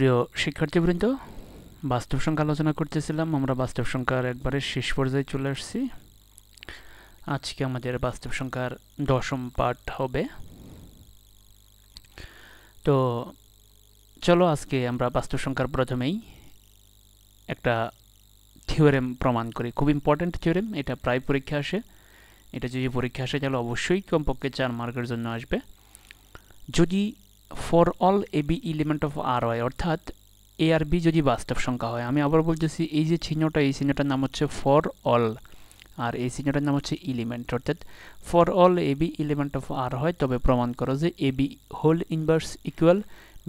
প্রিয় শিক্ষার্থীবৃন্দ, বাস্তব সংখ্যা আলোচনা করতেছিলাম। আমরা বাস্তব সংখ্যার একবারে শেষ পর্যায়ে চলে আসছি। আজকে আমাদের বাস্তব সংখ্যার 10ম পার্ট হবে। তো চলো আজকে আমরা বাস্তব সংখ্যার প্রথমেই একটা থিওরেম প্রমাণ করি। খুব ইম্পর্টেন্ট থিওরেম, এটা প্রায় পরীক্ষা আসে। এটা যদি পরীক্ষা আসে তাহলে অবশ্যই কমপক্ষে 4 মার্কের জন্য আসবে। যদি for all A B element of R হয়, অর্থাৎ এ আর বি যদি বাস্তব সংখ্যা হয়, আমি আবার বলতেছি, এই যে চিহ্নটা, এই চিহ্নটার নাম হচ্ছে ফর অল, আর এই চিহ্নটার নাম হচ্ছে এলিমেন্ট। অর্থাৎ for all A B element of R হয়, তবে প্রমাণ করো যে A B whole inverse equal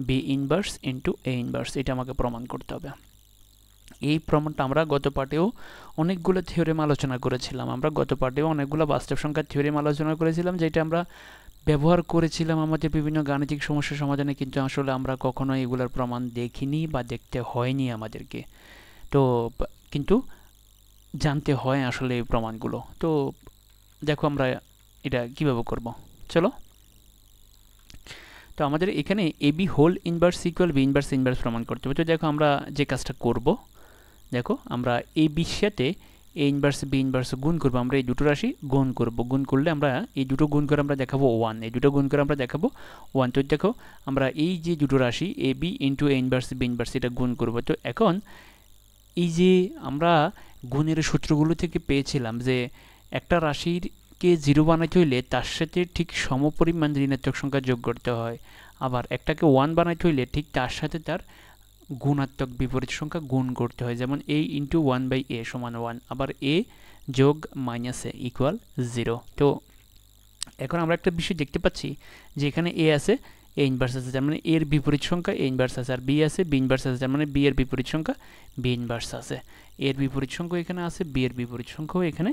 B inverse into A inverse. এটা আমাকে প্রমাণ করতে হবে। এই প্রমাণটা আমরা গত পার্টেও অনেকগুলো থিওরেম আলোচনা করেছিলাম। আমরা গত পার্টেও অনেকগুলো বাস্তব সংখ্যার থিওরেম আলোচনা করেছিলাম, যেটা আমরা ব্যবহার করেছিলাম আমাদের বিভিন্ন গাণিতিক সমস্যা সমাধানে, কিন্তু আসলে আমরা কখনো এগুলোর প্রমাণ দেখিনি বা দেখতে হয়নি আমাদেরকে। তো কিন্তু জানতে হয় আসলে এই প্রমাণগুলো। তো দেখো আমরা এটা কিভাবে করব, চলো। তো আমাদের এখানে A B whole inverse equal B inverse inverse প্রমাণ করতে হবে। তো দেখো আমরা যে কাজটা করব, দেখো আমরা এ বির সাথে এ ইনভার্স বি ইনভার্স গুণ করবো। আমরা এই দুটো রাশি গুণ করব। গুণ করলে আমরা এই দুটো গুণ করে আমরা দেখাবো 1, এই দুটো গুণ করে আমরা দেখাবো 1। তো দেখো আমরা এই যে দুটো রাশি A B into A inverse B inverse এটা গুণ করব। তো এখন এই যে আমরা গুণের সূত্রগুলো থেকে পেয়েছিলাম যে একটা রাশিরকে 0 বানাইতে হইলে তার সাথে ঠিক সমপরিমাণ ঋণাত্মক সংখ্যা যোগ করতে হয়, আবার একটাকে 1 বানাইতে হইলে ঠিক তার সাথে তার গুণাত্মক বিপরীত সংখ্যা গুণ করতে হয়। যেমন a ইন্টু 1/a সমান 1, আবার a যোগ মাইনাস a ইকুয়াল 0। তো এখন আমরা একটা বিষয় দেখতে পাচ্ছি যে এখানে a আছে, a ইনভার্স আছে, তার মানে a এর বিপরীত সংখ্যা a ইনভার্স আছে, আর b আছে, b ইনভার্স আছে, তার মানে b এর বিপরীত সংখ্যা b ইনভার্স আছে। a এর বিপরীত সংখ্যা এখানে আছে, b এর বিপরীত সংখ্যাও এখানে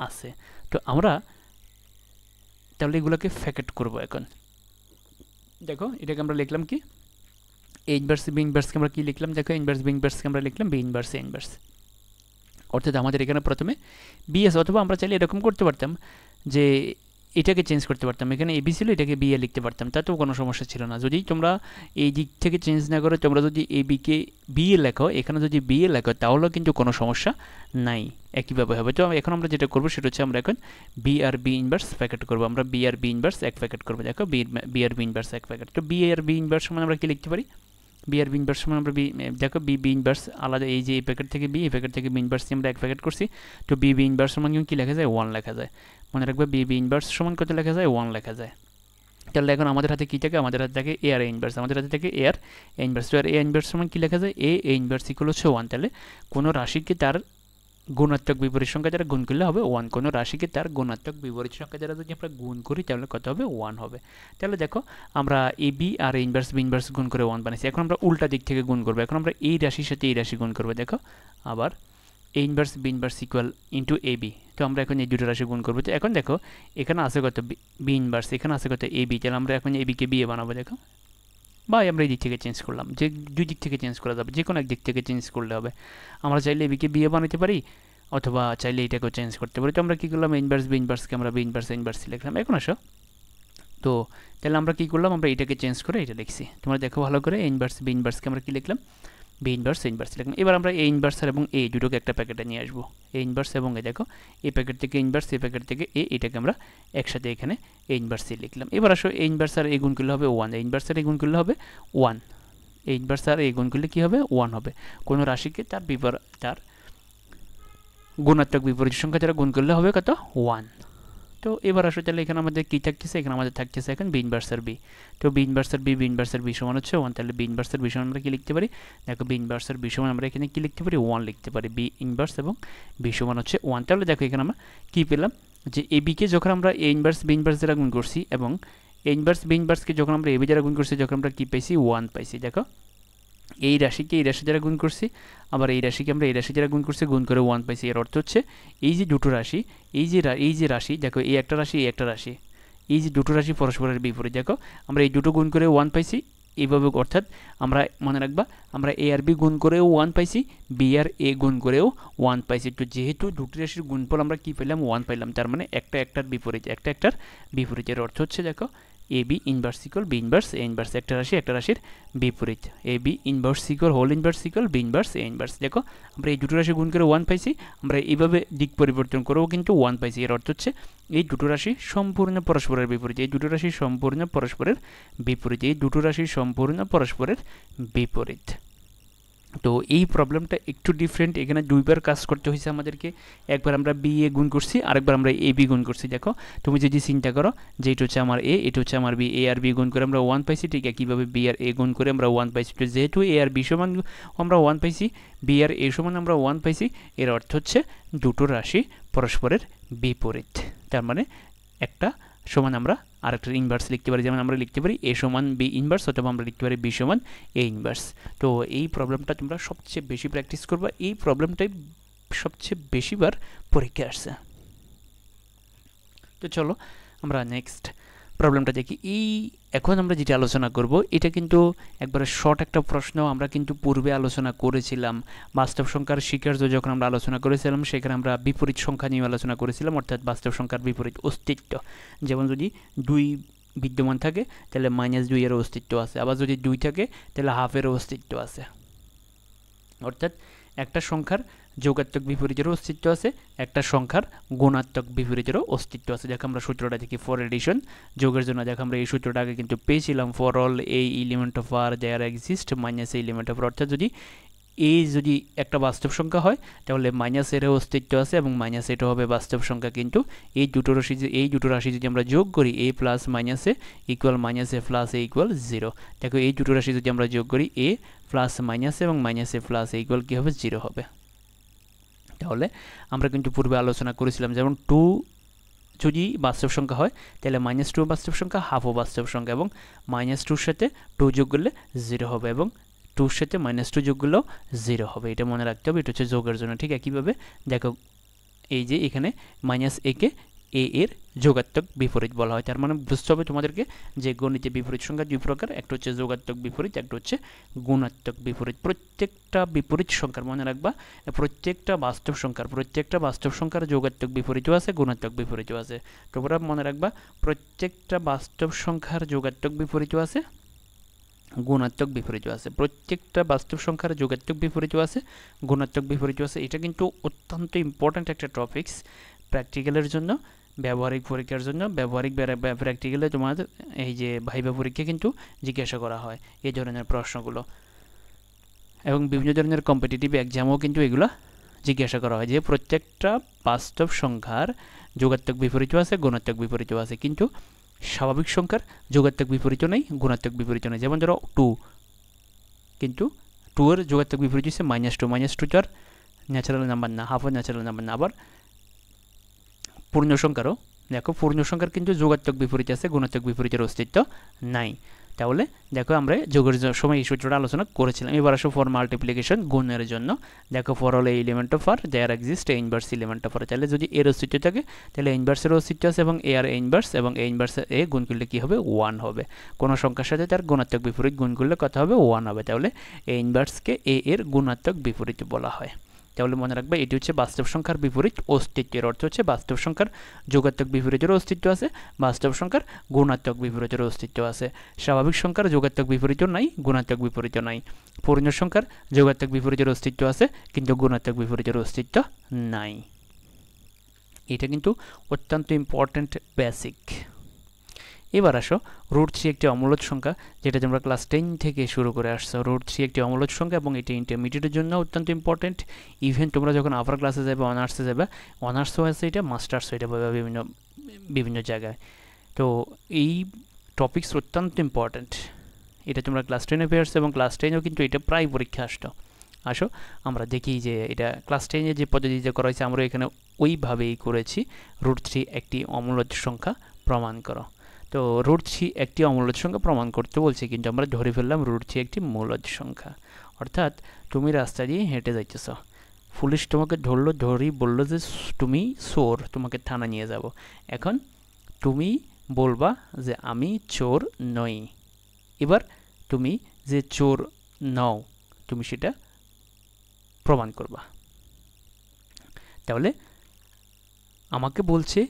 আছে। তো আমরা তাহলে এগুলোকে ফ্যাকেট করব। এখন দেখো এটাকে আমরা লিখলাম কি, এ ইনভার্স বি ইনভার্সকে আমরা কি লিখলাম, দেখো ইনভার্স বি ইনভার্সকে আমরা লিখলাম বি ইনভার্স এ ইনভার্স। অর্থাৎ আমাদের এখানে প্রথমে বি আছে, অথবা আমরা চাইলে এরকম করতে পারতাম যে এটাকে চেঞ্জ করতে পারতাম, এখানে এ বি ছিল, এটাকে বি এ লিখতে পারতাম, তাতেও কোনো সমস্যা ছিল না। যদি তোমরা এই দিক থেকে চেঞ্জ না করে তোমরা যদি এ বিকে বি এ লেখো, এখানে যদি বি এ লেখো, তাহলেও কিন্তু কোনো সমস্যা নাই, একইভাবে হবে। তো এখন আমরা যেটা করবো সেটা হচ্ছে আমরা এখন বি আর বি ইনভার্স প্যাকেট করবো। আমরা বি আর বি ইনভার্স এক প্যাকেট করবো। দেখো বি আর বি ইনভার্স এক প্যাকেট। তো বি আর বি ইনভার্স সমান আমরা কি লিখতে পারি, বি আর বি ইনভার্স সমান আমরা দেখো বি ইনভার্স আলাদা, এই যে এই প্যাকেট থেকে বি, এই প্যাকেট থেকে বি ইনভার্স আমরা এক প্যাকেট করছি। তো বি ইনভার্স সমান কি লেখা যায়, 1 লেখা যায়। মনে রাখবে বি ইনভার্স সমান কত লেখা যায়, 1 লেখা যায়। তাহলে এখন আমাদের হাতে কি থাকে, আমাদের হাতে থাকে এ আর এ ইনভার্স, আমাদের হাতে থাকে এ আর এ ইনভার্স। তো আর এ ইনভার্স সমান কি লেখা যায়, এ ইনভার্স ইকুয়াল হচ্ছে 1। তাহলে কোনো রাশিকে তার গুণাত্মক বিপরীত সংখ্যা দ্বারা গুণ করলে হবে 1। কোনো রাশিকে তার গুণাত্মক বিপরীত সংখ্যা দ্বারা যদি আমরা গুণ করি তাহলে কত হবে, 1 হবে। তাহলে দেখো আমরা A B R inverse B inverse গুণ করে 1 বানিয়েছি। এখন আমরা উল্টা দিক থেকে গুণ করবো। এখন আমরা এই রাশির সাথে এই রাশি গুণ করবো। দেখো আবার A inverse B inverse equal into A B. তো আমরা এখন এই দুটো রাশি গুণ করবো। তো এখন দেখো এখানে আছে কত বি ইনভার্স, এখানে আছে কত এ বি। তাহলে আমরা এখন এ বিকে বি এ বানাবো। দেখো বা আমরা এই দিক থেকে চেঞ্জ করলাম, যে দুই দিক থেকে চেঞ্জ করা যাবে, যে কোনো এক দিক থেকে চেঞ্জ করলে হবে। আমরা চাইলে এ বিকে বি এ বানাতে পারি, অথবা চাইলে এটাকেও চেঞ্জ করতে পারি। তো আমরা কী করলাম, ইনভার্স বি ইনভার্সকে আমরা বি ইনভার্স ইনভার্স লিখলাম। এখন আসো, তো তাহলে আমরা কী করলাম, আমরা এটাকে চেঞ্জ করে এটা লিখছি। তোমরা দেখো ভালো করে, ইনভার্স বি ইনভার্সকে আমরা কী লিখলাম, বি ইনভার্স ইনভার্স লিখলাম। এবার আমরা এ ইনভার্স এবং এ দুটোকে একটা প্যাকেটে নিয়ে আসবো। এ ইনভার্স এবং এ, দেখো এই প্যাকেট থেকে ইনভার্স, এই প্যাকেট থেকে এ, এটাকে আমরা একসাথে এখানে এ ইনভার্স এ লিখলাম। এবার আসো এ ইনভার্স আর এ গুণ করলে হবে 1, এ ইনভার্স আর এ গুণ করলে হবে 1, এ ইনভার্স আর এ গুণ করলে কী হবে, 1 হবে। কোনো রাশিকে তার তার গুণাত্মক বিপরীত সংখ্যা দ্বারা গুণ করলে হবে কত, 1। তো এবার আসলে তাহলে এখানে আমাদের কী থাকতেছে, এখানে আমাদের থাকতেছে এখন বি ইনভার্স আর বি। তো বি ইনভার্স আর বি ইনভার্স আর বি সমান হচ্ছে 1। তাহলে বি ইনভার্স আর বি সমান আমরা কী লিখতে পারি, দেখো বি ইনভার্স আর বি সমান আমরা এখানে কী লিখতে পারি, 1 লিখতে পারি। বি ইনভার্স এবং বি সমান হচ্ছে 1। তাহলে দেখো এখানে আমরা কী পেলাম, যে এ বিকে যখন আমরা এ ইনভার্স বি ইনভার্স দ্বারা গুণ করছি, এবং এ ইনভার্স বি ইনভার্সকে যখন আমরা এ বি দ্বারা গুণ করছি, যখন আমরা কী পাইছি, 1 পাইছি। দেখো এই রাশিকে এই রাশি দ্বারা গুণ করছি, আবার এই রাশিকে আমরা এই রাশি দ্বারা গুণ করছি, গুণ করে 1 পাইছি। এর অর্থ হচ্ছে এই যে দুটো রাশি, এই যে রাশি, দেখো এই একটা রাশি, এই একটা রাশি, এই যে দুটো রাশি পরস্পরের বিপরীত। দেখো আমরা এই দুটো গুণ করে 1 পাইছি এইভাবে। অর্থাৎ আমরা মনে রাখবা, আমরা এ আর বি গুণ করেও 1 পাইছি, বি আর এ গুণ করেও 1 পাইছি। তো যেহেতু দুটি রাশির গুণফল আমরা কী পেলাম, 1 পাইলাম, তার মানে একটা একটার বিপরীত, একটা একটার বিপরীতের অর্থ হচ্ছে দেখো A B inverse equal B inverse A inverse, একটা রাশির বিপরীত। A B inverse equal whole inverse equal B inverse A inverse. দেখো আমরা এই দুটো রাশি গুণ করে 1 পাইছি, আমরা এইভাবে দিক পরিবর্তন করেও কিন্তু 1 পাইছি। এর অর্থ হচ্ছে এই দুটো রাশি সম্পূর্ণ পরস্পরের বিপরীত, এই দুটো রাশি সম্পূর্ণ পরস্পরের বিপরীত, এই দুটো রাশি সম্পূর্ণ পরস্পরের বিপরীত। তো এই প্রবলেমটা একটু ডিফারেন্ট, এখানে দুইবার কাজ করতে হয়েছে আমাদেরকে। একবার আমরা বি এ গুণ করছি, আরেকবার আমরা এ বি গুণ করছি। দেখো তুমি যদি চিন্তা করো যে এটা হচ্ছে আমার এ, এটা হচ্ছে আমার বি, এ আর বি গুণ করে আমরা 1 পাইছি, ঠিক একইভাবে বি আর এ গুণ করে আমরা 1 পাইছি। তো যেহেতু এ আর বি সমান আমরা 1 পাইছি, বি আর এ সমান আমরা 1 পাইছি, এর অর্থ হচ্ছে দুটো রাশি পরস্পরের বিপরীত। তার মানে একটা সমান আমরা আরেকটার ইনভার্স লিখতে পারি, যেমন আমরা লিখতে পারি এ সমান বি ইনভার্স, অথবা আমরা লিখতে পারি বি সমান এ ইনভার্স। তো এই প্রবলেমটা তোমরা সবচেয়ে বেশি প্র্যাকটিস করবা, এই প্রবলেমটাই সবচেয়ে বেশিবার পরীক্ষায় আসছে। তো চলো আমরা নেক্সট প্রবলেমটা দেখি। এই এখন আমরা যেটা আলোচনা করব এটা কিন্তু একবারে শর্ট একটা প্রশ্ন, আমরা কিন্তু পূর্বে আলোচনা করেছিলাম বাস্তব সংখ্যার স্বীকার্য যখন আমরা আলোচনা করেছিলাম, সেখানে আমরা বিপরীত সংখ্যা নিয়ে আলোচনা করেছিলাম, অর্থাৎ বাস্তব সংখ্যার বিপরীত অস্তিত্ব। যেমন যদি 2 বিদ্যমান থাকে তাহলে -2 এর অস্তিত্ব আছে, আবার যদি 2 থাকে তাহলে হাফেরও অস্তিত্ব আছে। অর্থাৎ একটা সংখ্যার যোগাত্মক বিপরীতেরও অস্তিত্ব আছে, একটা সংখ্যার গুণাত্মক বিপরীতেরও অস্তিত্ব আছে। দেখো আমরা সূত্রটা দেখি, ফর এডিশন যোগের জন্য দেখো আমরা এই সূত্রটা আগে কিন্তু পেয়েছিলাম, for all A element of R there exist minus A element of R. অর্থাৎ যদি এ যদি একটা বাস্তব সংখ্যা হয় তাহলে মাইনাস এরও অস্তিত্ব আছে এবং মাইনাস এটা হবে বাস্তব সংখ্যা। কিন্তু এই দুটো রাশি যদি আমরা যোগ করি, এ প্লাস মাইনাস এ ইকুয়াল মাইনাস এ প্লাস এ ইকুয়াল 0। দেখো এই দুটো রাশি যদি আমরা যোগ করি, এ প্লাস মাইনাস এবং মাইনাস এ প্লাস এ ইকুয়াল কী হবে 0 হবে। তাহলে আমরা কিন্তু পূর্বে আলোচনা করেছিলাম যেমন 2 যদি বাস্তব সংখ্যা হয় তাহলে -2 বাস্তব সংখ্যা, হাফও বাস্তব সংখ্যা, এবং -2 সাথে 2 যোগ করলে 0 হবে, এবং 2 সাথে -2 যোগ করলেও 0 হবে। এটা মনে রাখতে হবে, এটা হচ্ছে যোগের জন্য। ঠিক একইভাবে দেখো এই যে এখানে -a কে এ এর যোগাত্মক বিপরীত বলা হয়। তার মানে বুঝতে হবে তোমাদেরকে যে গণিতে বিপরীত সংখ্যা দুই প্রকার, একটা হচ্ছে যোগাত্মক বিপরীত, একটা হচ্ছে গুণাত্মক বিপরীত। প্রত্যেকটা বিপরীত সংখ্যার মনে রাখবা, প্রত্যেকটা বাস্তব সংখ্যার যোগাত্মক বিপরীতও আছে, গুণাত্মক বিপরীতও আছে। তোমরা মনে রাখবা প্রত্যেকটা বাস্তব সংখ্যার যোগাত্মক বিপরীতও আছে, গুণাত্মক বিপরীতও আছে। প্রত্যেকটা বাস্তব সংখ্যার যোগাত্মক বিপরীতও আছে, গুণাত্মক বিপরীতও আছে। এটা কিন্তু অত্যন্ত ইম্পর্ট্যান্ট একটা টপিকস প্র্যাকটিক্যালের জন্য, ব্যবহারিক পরীক্ষার জন্য। ব্যবহারিক প্র্যাকটিক্যালে তোমাদের এই যে ভাইবা পরীক্ষা কিন্তু জিজ্ঞাসা করা হয় এই ধরনের প্রশ্নগুলো, এবং বিভিন্ন ধরনের কম্পিটিটিভ এক্সামও কিন্তু এগুলো জিজ্ঞাসা করা হয় যে প্রত্যেকটা বাস্তব সংখ্যার যোগাত্মক বিপরীতও আছে, গুণাত্মক বিপরীতও আছে, কিন্তু স্বাভাবিক সংখ্যার যোগাত্মক বিপরীত নেই, গুণাত্মক বিপরীত নেই। যেমন ধরো 2, কিন্তু 2 এর যোগাত্মক বিপরীত হচ্ছে -2 তো আর ন্যাচারাল নাম্বার না, হাফ ন্যাচারাল নাম্বার না। আবার পূর্ণ সংখ্যারও দেখো, পূর্ণ সংখ্যার কিন্তু যোগাত্মক বিপরীত আছে, গুণাত্মক বিপরীতের অস্তিত্ব নাই। তাহলে দেখো আমরা যোগের সময় এই সূত্রটা আলোচনা করেছিলাম। এবার আসো ফর মাল্টিপ্লিকেশন, গুণের জন্য। দেখো for all element of R there exist A inverse element of R. তাহলে যদি এর অস্তিত্ব থাকে তাহলে ইনভার্সের অস্তিত্ব আছে, এবং এ আর এ ইনভার্স, এবং এ ইনভার্স এ গুণ করলে কী হবে 1 হবে। কোনো সংখ্যার সাথে তার গুণাত্মক বিপরীত গুণ করলে কত হবে 1 হবে। তাহলে এ ইনভার্সকে এ এর গুণাত্মক বিপরীত বলা হয়। তাহলে মনে রাখবে এটি হচ্ছে বাস্তব সংখ্যার বিপরীত অস্তিত্বের অর্থ হচ্ছে বাস্তব সংখ্যার যোগাত্মক বিপরীতের অস্তিত্ব আছে, বাস্তব সংখ্যার গুণাত্মক বিপরীতের অস্তিত্ব আছে। স্বাভাবিক সংখ্যার যোগাত্মক বিপরীত নাই, গুণাত্মক বিপরীত নাই। পূর্ণ সংখ্যার যোগাত্মক বিপরীতের অস্তিত্ব আছে, কিন্তু গুণাত্মক বিপরীতের অস্তিত্ব নাই। এটা কিন্তু অত্যন্ত ইম্পর্ট্যান্ট বেসিক। এবার আসো √3 একটি অমূলদ সংখ্যা, যেটা তোমরা ক্লাস 10 থেকে শুরু করে আসছো। √3 একটি অমূলদ সংখ্যা এবং এটি ইন্টারমিডিয়েটের জন্য অত্যন্ত ইম্পর্টেন্ট। ইভেন তোমরা যখন আপার ক্লাসে যাবে, অনার্সে যাবে, অনার্সও আছে এটা, মাস্টার্সও এটা পাবে বিভিন্ন জায়গায়। তো এই টপিকস অত্যন্ত ইম্পর্টেন্ট। এটা তোমরা ক্লাস 10-এ পেয়ে আসছো, এবং ক্লাস 10-এও কিন্তু এটা প্রায় পরীক্ষা আসতো। আসো আমরা দেখি যে এটা ক্লাস 10-এ যে পদ্ধতিতে করা হয়েছে আমরা এখানে ওইভাবেই করেছি। √3 একটি অমূলদ সংখ্যা প্রমাণ করো। তো √3 একটি অমূলদ সংখ্যা প্রমাণ করতে বলছে, কিন্তু আমরা ধরে ফেললাম √3 একটি মূলদ সংখ্যা। অর্থাৎ তুমি রাস্তা দিয়ে হেঁটে যাইতেছ, পুলিশ তোমাকে ধরেই বললো যে তুমি চোর, তোমাকে থানা নিয়ে যাব। এখন তুমি বলবা যে আমি চোর নই। এবার তুমি যে চোর নও তুমি সেটা প্রমাণ করবা। তাহলে আমাকে বলছে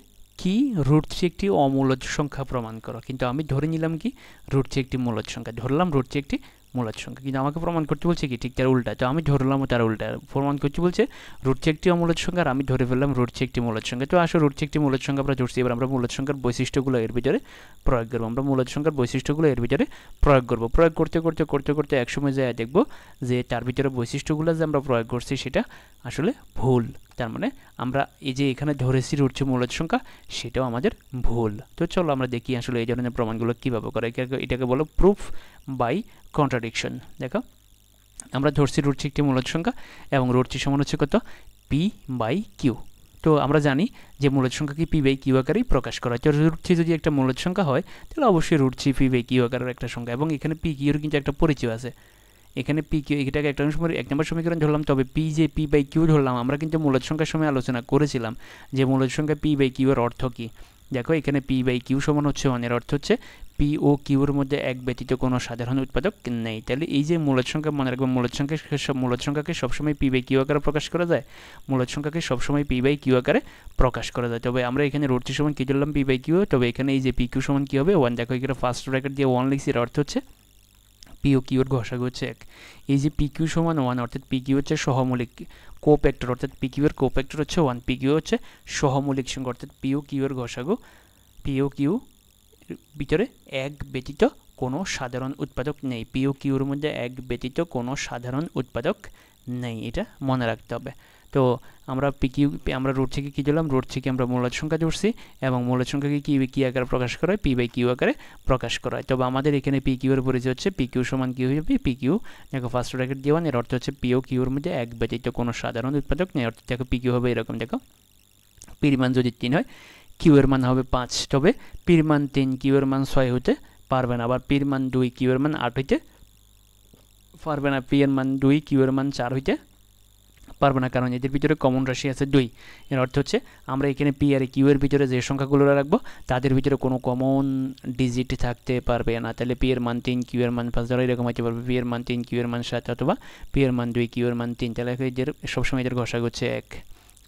কি রুট থ্রি একটি অমূলদ সংখ্যা প্রমাণ করো, কিন্তু আমি ধরে নিলাম কি রুট থ্রি একটি মূলদ সংখ্যা, ধরলাম রুট থ্রি একটি মূলদ সংখ্যা, কিন্তু আমাকে প্রমাণ করতে বলছে কি ঠিক তার উল্টা, তো আমি ধরলাম তার উল্টা, প্রমাণ করতে বলছে রুট থ্রি একটি অমূলদ সংখ্যা আর আমি ধরে ফেললাম রুট থ্রি একটি মূলদ সংখ্যা। তো আসলে রুট থ্রি একটি মূলদ সংখ্যা আমরা ধরছি, এবার আমরা মূলদ সংখ্যার বৈশিষ্ট্যগুলো এর ভিতরে প্রয়োগ করবো, আমরা মূলদ সংখ্যার বৈশিষ্ট্যগুলো এর ভিতরে প্রয়োগ করবো, প্রয়োগ করতে করতে করতে করতে একসময় যায় দেখবো যে তার ভিতরে বৈশিষ্ট্যগুলো যে আমরা প্রয়োগ করছি সেটা আসলে ভুল, তার মানে আমরা এই যে এখানে ধরেছি রুট থ্রি মূলদ সংখ্যা সেটাও আমাদের ভুল। তো চলো আমরা দেখি আসলে এই ধরনের প্রমাণগুলো কীভাবে করে, এটাকে বলো প্রুফ বাই কন্ট্রাডিকশন। দেখো আমরা ধরছি রুট থ্রি একটি মূলদ সংখ্যা এবং রুট থ্রি সমান হচ্ছে কত পি বাই কিউ। তো আমরা জানি যে মূলদ সংখ্যাকে পি বাই কিউ আকারেই প্রকাশ করা হয়, তো রুট থ্রি যদি একটা মূলদ সংখ্যা হয় তাহলে অবশ্যই root three p by q আকারের একটা সংখ্যা, এবং এখানে পি কিউর কিন্তু একটা পরিচয় আছে, এখানে পি কিউ এটাকে এক নম্বর সমীকরণ ধরলাম, তবে পি যে পি বাই কিউ ধরলাম আমরা কিন্তু মূলদ সংখ্যার সময় আলোচনা করেছিলাম যে মূলদ সংখ্যা পি বাই কিউ এর অর্থ কী। দেখো এখানে পি বাই কিউ সমান হচ্ছে 1, এর অর্থ হচ্ছে পি ও কিউর মধ্যে এক ব্যতীত কোনো সাধারণ উৎপাদক নেই। তাহলে এই যে মূলদ সংখ্যা মনে রাখবো, মূলদ সংখ্যাকে সবসময় পি বাই কিউ আকারে প্রকাশ করা যায়, মূলদ সংখ্যাকে সবসময় পি বাই কিউ আকারে প্রকাশ করা যায়। তবে আমরা এখানে রুট থ্রি সমান কী ধরলাম পি বাই কিউ, তবে এখানে এই যে পি কিউ সমান কী হবে 1, দেখো এখানে ফার্স্ট ব্র্যাকেট দিয়ে 1 লিখছি, এর অর্থ হচ্ছে পি ও কিউর ঘষাগু হচ্ছে 1। এই যে পি কিউ সমান 1 অর্থাৎ পি কিউ হচ্ছে সহমৌলিক কোফ্যাক্টর, অর্থাৎ পি কিউ এর কোফ্যাক্টর হচ্ছে 1, পি কিউ হচ্ছে সহমৌলিক সংখ্যা, অর্থাৎ পি ও কিউ এর ঘষাগু পি ও কিউ ভিতরে এক ব্যতীত কোনো সাধারণ উৎপাদক নেই, পি ও কিউর মধ্যে এক ব্যতীত কোনো সাধারণ উৎপাদক নেই, এটা মনে রাখতে হবে। তো আমরা আমরা রুট থেকে কী ধরলাম, রুট থেকে আমরা মূলদ সংখ্যা ধরছি এবং মূলদ সংখ্যাকে কী আকারে প্রকাশ করা হয়, পি বাই কিউ আকারে প্রকাশ করা হয়। তবে আমাদের এখানে পি কিউর পরিচয় হচ্ছে পি কিউ সমান কী হয়ে যাবে, পি কিউ দেখো ফার্স্ট ব্র্যাকেট দিয়ে 1, এর অর্থ হচ্ছে পি ও কিউর মধ্যে এক ব্যতীত কোনো সাধারণ উৎপাদক নেই, অর্থাৎ দেখো পি কিউ হবে এরকম, দেখো পির মান যদি 3 হয় কিউ এর মান হবে 5, তবে পির মান 3 কিউ এর মান 6 হতে পারবে না, আবার পির মান 2 কিউ এর মান 8 হইতে পারবে না, পি এর মান 2 কিউ এর মান 4 হইতে পারবে না, কারণ এদের ভিতরে কমন রাশি আছে 2। এর অর্থ হচ্ছে আমরা এখানে পি আর কিউ এর ভিতরে যে সংখ্যাগুলো রাখবো তাদের ভিতরে কোনো কমন ডিজিট থাকতে পারবে না। তাহলে পি এর মান 3 কিউ এর মান 5 ধরো এরকম হতে পারবে, পি এর মান 3 কিউ এর মান 7 অথবা পি এর মান 2 কিউ এর মান 3, তাহলে এদের সবসময় এদের ঘষাগু হচ্ছে 1।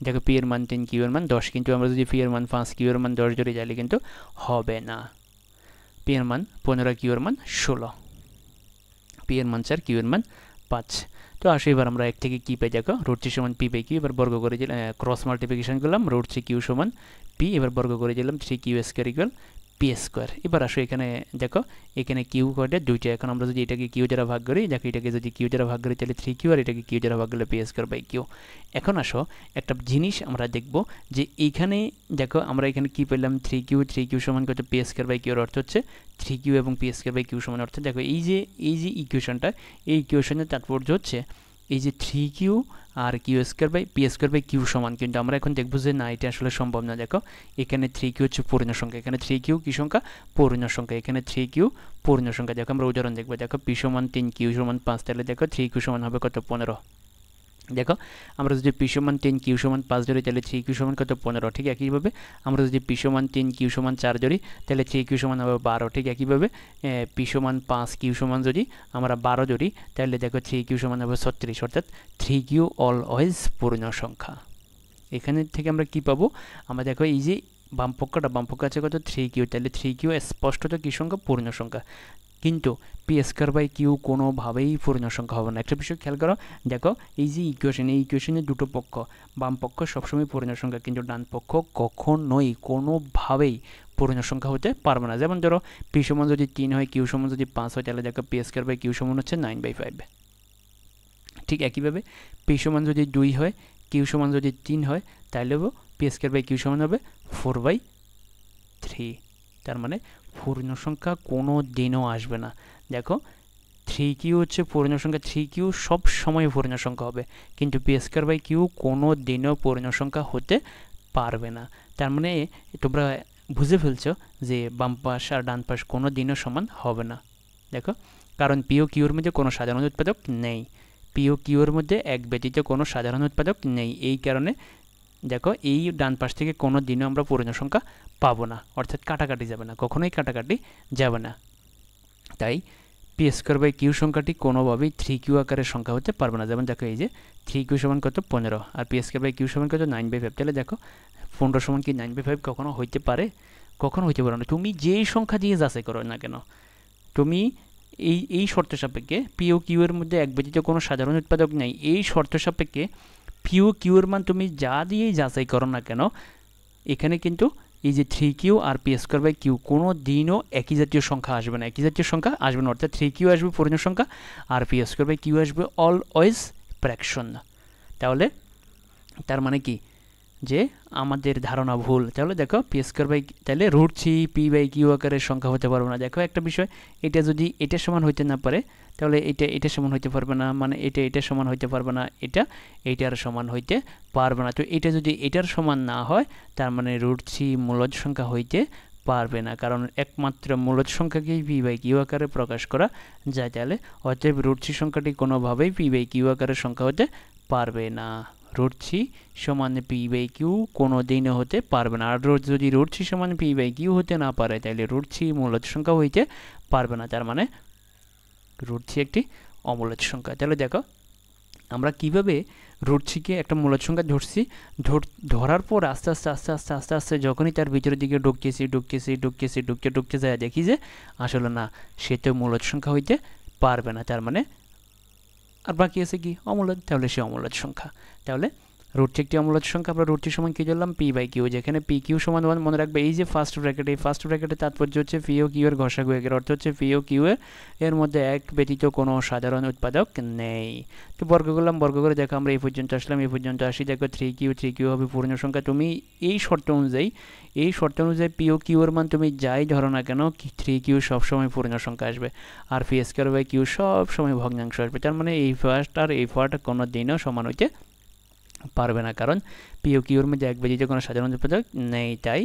দেখো পি এর মান 3 কিউ এর মান 10, কিন্তু আমরা যদি পি এর মান 5 কিউ এর মান 10 ধরে যাইলে কিন্তু হবে না। পি এর মান 15 কিউ এর মান 16, পি এর মান 4 কিউ এর মান 5। তো আসো এবার আমরা এক থেকে কী পাই, দেখো রুট থ্রি সমান পি বাই কিউ, এবার বর্গ করে দিলাম, ক্রস মাল্টিপ্লিকেশন করলাম, রুট থ্রি কিউ সমান পি, এবার বর্গ করে দিলাম 3 q square equal p square. এবার আসো এখানে দেখো এখানে কিউ কয়টা 2টা, এখন আমরা যদি এটাকে কিউ দ্বারা ভাগ করি, দেখো এটাকে যদি কিউ দ্বারা ভাগ করি তাহলে 3 কিউ আর এটাকে কিউ দ্বারা ভাগ করলে পি স্কোয়ার বাই কিউ। এখন আসো একটা জিনিস আমরা দেখব যে এইখানে দেখো আমরা এখানে কী পেলাম 3 কিউ সমান কত পি স্কোয়ার বাই কিউর অর্থ হচ্ছে 3 কিউ এবং পি স্কোয়ার বাই কিউ সমান, অর্থাৎ দেখো এই যে ইকুয়েশনটা, এই ইকুয়েশনের তাৎপর্য হচ্ছে এই যে 3 কিউ আর q square by p square by q সমান, কিন্তু আমরা এখন দেখব যে না এটা আসলে সম্ভব না। দেখো এখানে 3 কিউ হচ্ছে পূর্ণ সংখ্যা, এখানে 3 কিউ কী সংখ্যা পূর্ণ সংখ্যা, এখানে 3 কিউ পূর্ণ সংখ্যা। দেখো আমরা উদাহরণ দেখবো, দেখো পি সমান 3 কিউ সমান 5, তাহলে দেখো 3 কিউ সমান হবে কত 15। দেখো আমরা যদি পি সমান 3 কিউ সমান 5 ধরি তাহলে 3 কিউ সমান কত 15, ঠিক একইভাবে আমরা যদি পি সমান 3 কিউ সমান 4 ধরি তাহলে 3 কিউ সমান হবে 12, ঠিক একইভাবে পি সমান 5 কিউ সমান যদি আমরা 12 ধরি তাহলে দেখো 3 কিউ সমান হবে 36, অর্থাৎ 3 কিউ অলওয়েজ পূর্ণ সংখ্যা। এখানে থেকে আমরা কি পাবো, আমরা দেখো এই যে বাম পক্ষ আছে কত 3 কিউ, তাহলে 3 কিউ স্পষ্টত কী সংখ্যা পূর্ণ সংখ্যা, কিন্তু পি স্কোয়ার বাই কিউ কোনোভাবেই পূর্ণ সংখ্যা হবে না। একটা বিষয় খেয়াল করো, দেখো এই যে ইকুয়েশন, এই ইকুয়েশনের দুটো পক্ষ, বাম পক্ষ সবসময় পূর্ণ সংখ্যা কিন্তু ডান পক্ষ কখনোই কোনোভাবেই পূর্ণ সংখ্যা হতে পারবে না। যেমন ধরো পি সমান যদি 3 হয় কিউ সমান যদি 5 হয় তাহলে দেখো পি স্কোয়ার বাই কিউ সমান হচ্ছে 9/5। ঠিক একইভাবে পি সমান যদি 2 হয় কিউ সমান যদি 3 হয় তাহলেও পি স্কোয়ার বাই কিউ সমান হবে 4/3, তার মানে পূর্ণ সংখ্যা কোনো দিনও আসবে না। দেখো 3 কিউ হচ্ছে পূর্ণ সংখ্যা, 3 কিউ সব সময় পূর্ণ সংখ্যা হবে, কিন্তু পি স্কোয়ার বাই কিউ কোনো দিনও পূর্ণ সংখ্যা হতে পারবে না। তার মানে তোমরা বুঝে ফেলছো যে বাম পাশ আর ডান পাশ কোনো দিনও সমান হবে না। দেখো কারণ পি ও কিউর মধ্যে কোনো সাধারণ উৎপাদক নেই, পি ও কিউর মধ্যে এক ব্যতীত কোনো সাধারণ উৎপাদক নেই, এই কারণে দেখো এই ডান পাশ থেকে কোনো দিনও আমরা পূর্ণ সংখ্যা পাবো না, অর্থাৎ কাটাকাটি যাবে না, কখনোই কাটাকাটি যাবে না। তাই পি স্কোয়ার বাই কিউ সংখ্যাটি কোনোভাবেই 3 কিউ আকারের সংখ্যা হতে পারবে না। যেমন দেখো এই যে 3 কিউ সমান কত 15 আর পি স্কোয়ার বাই কিউ সমান কত 9/5, তাহলে দেখো 15 সমান কি 9/5 কখনো হইতে পারে? কখনো হইতে পারে না। তুমি যেই সংখ্যা দিয়ে যাচাই করো না কেন, তুমি এই শর্ত সাপেক্ষে পি ও কিউ এর মধ্যে এক ব্যতীত কোনো সাধারণ উৎপাদক নেই, এই শর্ত সাপেক্ষে পি ও কিউ এর মান তুমি যা দিয়েই যাচাই করো না কেন, এখানে কিন্তু এই যে 3q আর p²/q কোনো দিনও একই জাতীয় সংখ্যা আসবে না, একই জাতীয় সংখ্যা আসবে না। অর্থাৎ 3q আসবে পূর্ণ সংখ্যা আর p²/q আসবে অলওয়েজ ফ্র্যাকশন। তাহলে তার মানে কি যে আমাদের ধারণা ভুল। তাহলে দেখো p², তাহলে √3p/q আকারের সংখ্যা হতে পারবে না। দেখো একটা বিষয়, এটা যদি এটা সমান হইতে না পারে তাহলে এটা সমান হইতে পারবে না, মানে এটা সমান হইতে পারবে না, এটার সমান হইতে পারবে না। তো এটা যদি এটার সমান না হয় তার মানে √3 মূলদ সংখ্যা হইতে পারবে না, কারণ একমাত্র মূলদ সংখ্যাকেই p/q আকারে প্রকাশ করা যায়। তাহলে অতএব √3 সংখ্যাটি কোনোভাবেই p/q আকারের সংখ্যা হতে পারবে না। √3 সমান p/q কোনো দিনও হতে পারবে না। আর যদি √3 সমান p/q হতে না পারে তাহলে √3 মূলদ সংখ্যা হইতে পারবে না, তার মানে √3 একটি অমূলদ সংখ্যা। তাহলে দেখো আমরা কিভাবে √3কে একটা মূলদ সংখ্যা ধরছি, ধরার পর আস্তে আস্তে যখনই তার ভিতরের দিকে ঢুকতে যায় দেখি যে আসলে না, সে তো মূলদ সংখ্যা হইতে পারবে না, তার মানে আর বাকি আছে কি অমূলদ, তাহলে সে অমূলদ সংখ্যা। তাহলে √3 একটি অমূলদ সংখ্যা। আমরা √3 সমান কি ধরলাম? p/q, যেখানে pq সমান 1 মনে রাখবে এই যে ফার্স্ট ব্র্যাকেট, এই ফার্স্ট ব্র্যাকেটের তাৎপর্য হচ্ছে p ও q এর ঘষাগু, এর অর্থ হচ্ছে p ও q এর মধ্যে এক ব্যতীত কোনো সাধারণ উৎপাদক নেই। তো বর্গ করলাম, বর্গ করে দেখো আমরা এই পর্যন্ত আসলাম, এই পর্যন্ত আসি দেখো 3q হবে পূর্ণ সংখ্যা। তুমি এই শর্ত অনুযায়ী p ও q এর মান তুমি যাই ধরো না কেন 3q সবসময় পূর্ণ সংখ্যা আসবে আর p²/q সবসময় ভগ্নাংশ আসবে। তার মানে এই ফার্স্ট আর এই ফার্স্ট কোনো দিনও সমান হইতে পারবে না, কারণ পি ও কিউর মধ্যে এক ব্যতীত কোনো সাধারণ উৎপাদক নেই, তাই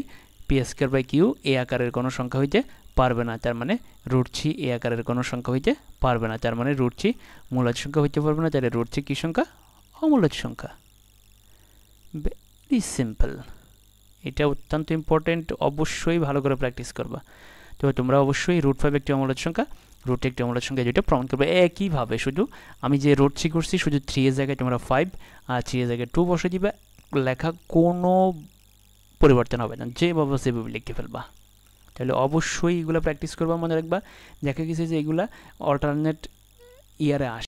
p²/q এ আকারের কোনো সংখ্যা হইতে পারবে না। তার মানে √3 এ আকারের কোনো সংখ্যা হইতে পারবে না, তার মানে √3 মূলদ সংখ্যা হইতে পারবে না। তাহলে √3 কি সংখ্যা? অমূলদ সংখ্যা। ভেরি সিম্পল, এটা অত্যন্ত ইম্পর্টেন্ট, অবশ্যই ভালো করে প্র্যাকটিস করবা। তো তোমরা অবশ্যই √5 একটি অমূলদ সংখ্যা, √3 একটি অমূলদ সংখ্যা, যেটা প্রমাণ করবে একইভাবে। শুধু আমি যে √3 করছি, শুধু 3 এর জায়গায় তোমরা 5 আর 3 এর জায়গায় 2 বসে দিবে, লেখা কোনো পরিবর্তন হবে না, যেভাবে সেভাবে লিখতে ফেলবা। তাহলে অবশ্যই এগুলো প্র্যাকটিস করবা, মনে রাখবা। দেখা গেছে যে এগুলা অল্টারনেট ইয়ারে আসে।